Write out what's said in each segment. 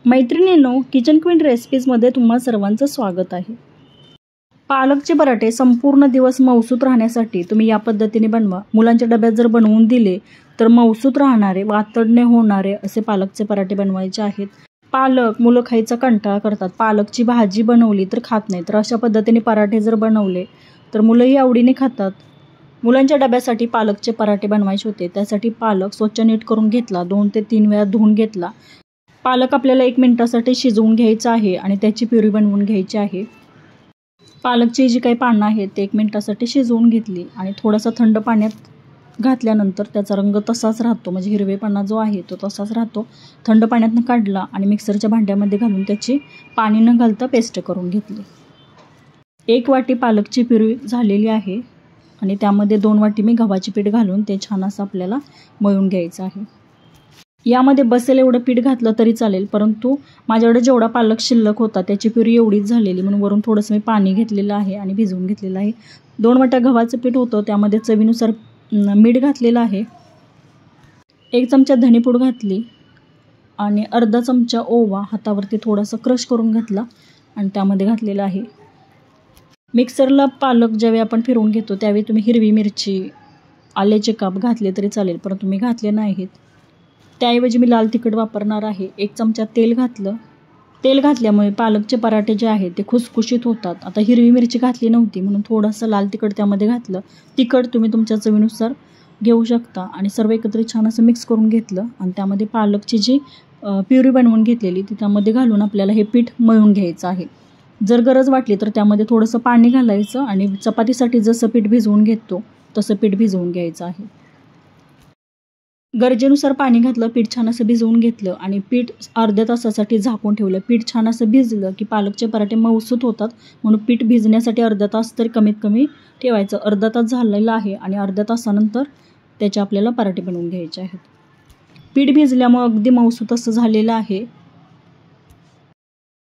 मैत्रिणींनो, kitchen queen रेसिपीजमध्ये तुम्हा सर्वांचं स्वागत आहे। पालकचे पराठे संपूर्ण दिवस मौसूत राहण्यासाठी तुम्ही या पद्धतीने बनवा। मुलांच्या डब्यात जर बनवून दिले तर मौसूत राहणारे, वातडणे होणारे असे पालकचे पराठे बनवायचे आहेत। पालक मुलं खायचा कंटाळा करतात, पालकची भाजी बनवली तर खात नाही, तर अशा पद्धतीने पराठे जर बनवले तर मुलंही आवडीने खातात। मुलांच्या डब्यासाठी पालकचे पराठे बनवायचे होते, त्यासाठी पालक स्वच्छ नीट करून घेतला, 2 ते 3 वेळा धुवून घेतला। पालक आपल्याला 1 मिनिटासाठी शिजवून घ्यायचा आहे आणि त्याची प्युरी बनवून घ्यायची आहे। पालकची जी काही पानं आहेत ते 1 मिनिटासाठी शिजवून घेतली आणि थोडासा थंड पाण्यात घातल्यानंतर त्याचा रंग तसाच राहतो, म्हणजे हिरवेपणा जो आहे तो तसाच राहतो। थंड पाण्यातून काढला आणि मिक्सरच्या भांड्यामध्ये घालून त्याची पाणी न घालता पेस्ट करून घेतली। 1 वाटी पालकची प्युरी झालेली आहे आणि त्यामध्ये 2 वाटी मी गव्हाचे पीठ घालून ते छान असं आपल्याला मळून घ्यायचं आहे। यामध्ये बसेल एवढं पीठ घातलं तरी चालेल, परंतु माझ्याकडे जेवढा पालक शिल्लक होता त्याची प्युरी एवढीच झालेली, म्हणून वरून थोडंसं मी पाणी घेतलेलं आहे आणि भिजवून घेतलेलं आहे। 2 वाट्या गव्हाचं पीठ होतं, त्यामध्ये चवीनुसार मीठ घातलेलं आहे, 1 चमचा धणेपूड घातली आणि अर्धा चमचा ओवा हातावरती थोडासा क्रश करून घातला आणि त्यामध्ये घातलेलं आहे। मिक्सरला पालक ज्यावेळी आपण फिरवून घेतो त्यावेळी तुम्ही हिरवी मिरची, आल्याचे काप घातले तरी चालेल, परंतु मी घातले नाहीत। त्याऐवजी मी लाल तिखट वापरणार आहे। 1 चमचा तेल घातलं। तेल घातल्यामुळे पालकचे पराठे जे आहेत ते खुसखुशीत होतात। आता हिरवी मिरची घातली नव्हती म्हणून थोडंसं लाल तिखट त्यामध्ये घातलं। तिखट तुम्ही तुमच्या चवीनुसार घेऊ शकता आणि सर्व एकत्रित छान असं मिक्स करून घेतलं आणि त्यामध्ये पालकची जी प्युरी बनवून घेतलेली ती त्यामध्ये घालून आपल्याला हे पीठ मळून घ्यायचं आहे। जर गरज वाटली तर त्यामध्ये थोडंसं पाणी घालायचं आणि चपातीसाठी जसं पीठ भिजवून घेतो तसं पीठ भिजवून घ्यायचं आहे। गरजेनुसार पाणी घातलं, पीठ छान असं भिजवून घेतलं आणि पीठ अर्ध्या तासासाठी झाकून ठेवलं। पीठ छान असं भिजलं की पालकचे पराठे मऊसूत होतात, म्हणून पीठ भिजण्यासाठी अर्धा तास तरी कमीत कमी ठेवायचं। अर्धा तास झालेला आहे आणि अर्ध्या तासानंतर त्याचे आपल्याला पराठे बनवून घ्यायचे आहेत। पीठ भिजल्यामुळे अगदी मऊसूत असं झालेलं आहे।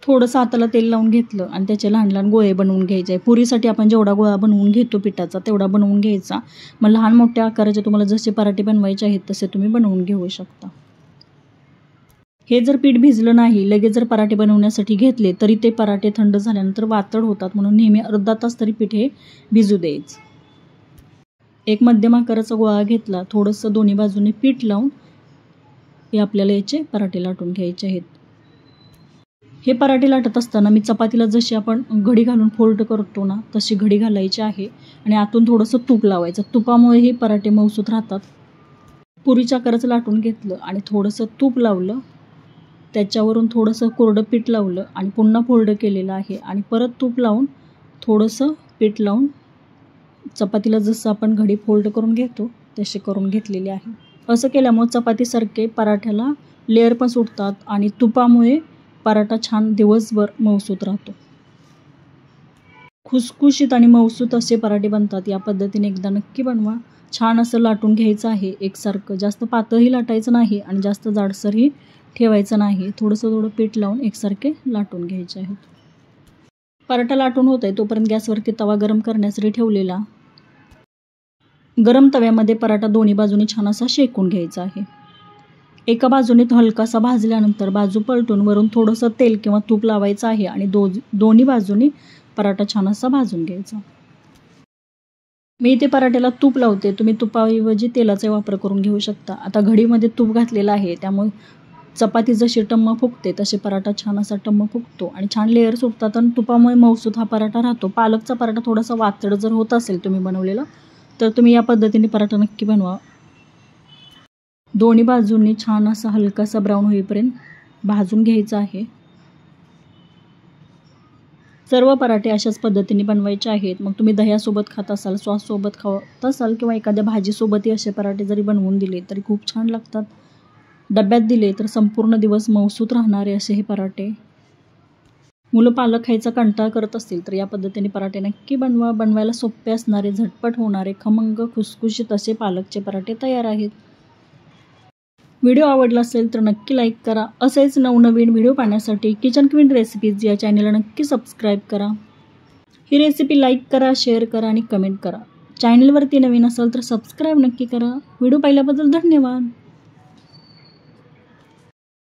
थोडंसं हाताला तेल लावून घेतलं आणि त्याचे लहान लहान गोळे बनवून घ्यायचे। पुरीसाठी आपण जेवढा गोळा बनवून घेतो पिठाचा तेवढा बनवून घ्यायचा। मग लहान मोठ्या आकाराचे तुम्हाला जसे पराठे बनवायचे आहेत तसे तुम्ही बनवून घेऊ शकता। हे जर पीठ भिजलं नाही, लगेच जर पराठे बनवण्यासाठी घेतले तरी ते पराठे थंड झाल्यानंतर वातड होतात, म्हणून नेहमी अर्धा तास तरी पीठ हे भिजू द्यायचं। एक मध्यम आकाराचा गोळा घेतला, थोडंसं दोन्ही बाजूने पीठ लावून हे आपल्याला याचे पराठे लाटून घ्यायचे आहेत। हे पराठे लाटत असताना मी चपातीला जशी आपण घडी घालून फोल्ड करतो ना तशी घडी घालायची आहे आणि आतून थोडंसं तूप लावायचं। तुपामुळे हे पराठे मऊसूत राहतात। पुरीच्या आकाराचं लाटून घेतलं आणि थोडंसं तूप लावलं, त्याच्यावरून थोडंसं कोरडं पीठ लावलं आणि पुन्हा फोल्ड केलेलं आहे आणि परत तूप लावून थोडंसं पीठ लावून चपातीला जसं आपण घडी फोल्ड करून घेतो तसे करून घेतलेले आहे। असं केल्यामुळे चपातीसारखे पराठ्याला लेअर पण सुटतात आणि तुपामुळे पराठा छान दिवसभर मऊसूत राहतो। खुसखुशीत आणि मऊसूत असे पराठे बनतात। या पद्धतीने एकदा नक्की बनवा। छान असं लाटून घ्यायचं आहे एकसारखं, जास्त पातळही लाटायचं नाही आणि जास्त जाडसरही ठेवायचं नाही। थोडं पीठ लावून एकसारखे लाटून घ्यायचे आहेत। पराठा लाटून होत आहे तोपर्यंत गॅसवरती तवा गरम करण्यासाठी ठेवलेला। गरम तव्यामध्ये पराठा दोन्ही बाजूनी छान असा शेकून घ्यायचा आहे। एका बाजूने हलकासा भाजल्यानंतर बाजू पलटून वरून थोडंसं तेल किंवा तूप लावायचं आहे आणि दोन्ही बाजूनी पराठा छान असा भाजून घ्यायचा। मी इथे पराठ्याला तूप लावते, तुम्ही तुपाऐवजी तेलाचा वापर करून घेऊ शकता। आता घडीमध्ये तूप घातलेलं आहे त्यामुळे चपाती जशी टम्म फुगते तसे पराठा छान असा टम्म फुगतो आणि छान लेअर सुटतात आणि तुपामुळे मऊसूत हा पराठा राहतो। पालकचा पराठा थोडासा वातड जर होत असेल तुम्ही बनवलेला तर तुम्ही या पद्धतीने पराठा नक्की बनवा। दोन्ही बाजूंनी छान असा हलकासा ब्राऊन होईपर्यंत भाजून घ्यायचा आहे। सर्व पराठे अशाच पद्धतीने बनवायचे आहेत। मग तुम्ही दह्यासोबत खात असाल, सॉससोबत खात असाल किंवा एखाद्या भाजीसोबतही असे पराठे जरी बनवून दिले तरी खूप छान लागतात। डब्यात दिले तर संपूर्ण दिवस मऊसूत राहणारे असे हे पराठे। मुलं पालक खायचा कंटाळा करत असतील तर या पद्धतीने पराठे नक्की बनवा। बनवायला सोपे असणारे, झटपट होणारे, खमंग खुसखुशीत असे पालकचे पराठे तयार आहेत। व्हिडिओ आवडला असेल तर नक्की लाईक करा। असेच नवनवीन व्हिडिओ पाहण्यासाठी किचन क्वीन रेसिपीज या चॅनलला नक्की सबस्क्राईब करा। ही रेसिपी लाईक करा, शेअर करा आणि कमेंट करा। चॅनलवरती नवीन असाल तर सबस्क्राईब नक्की करा। व्हिडिओ पाहिल्याबद्दल धन्यवाद।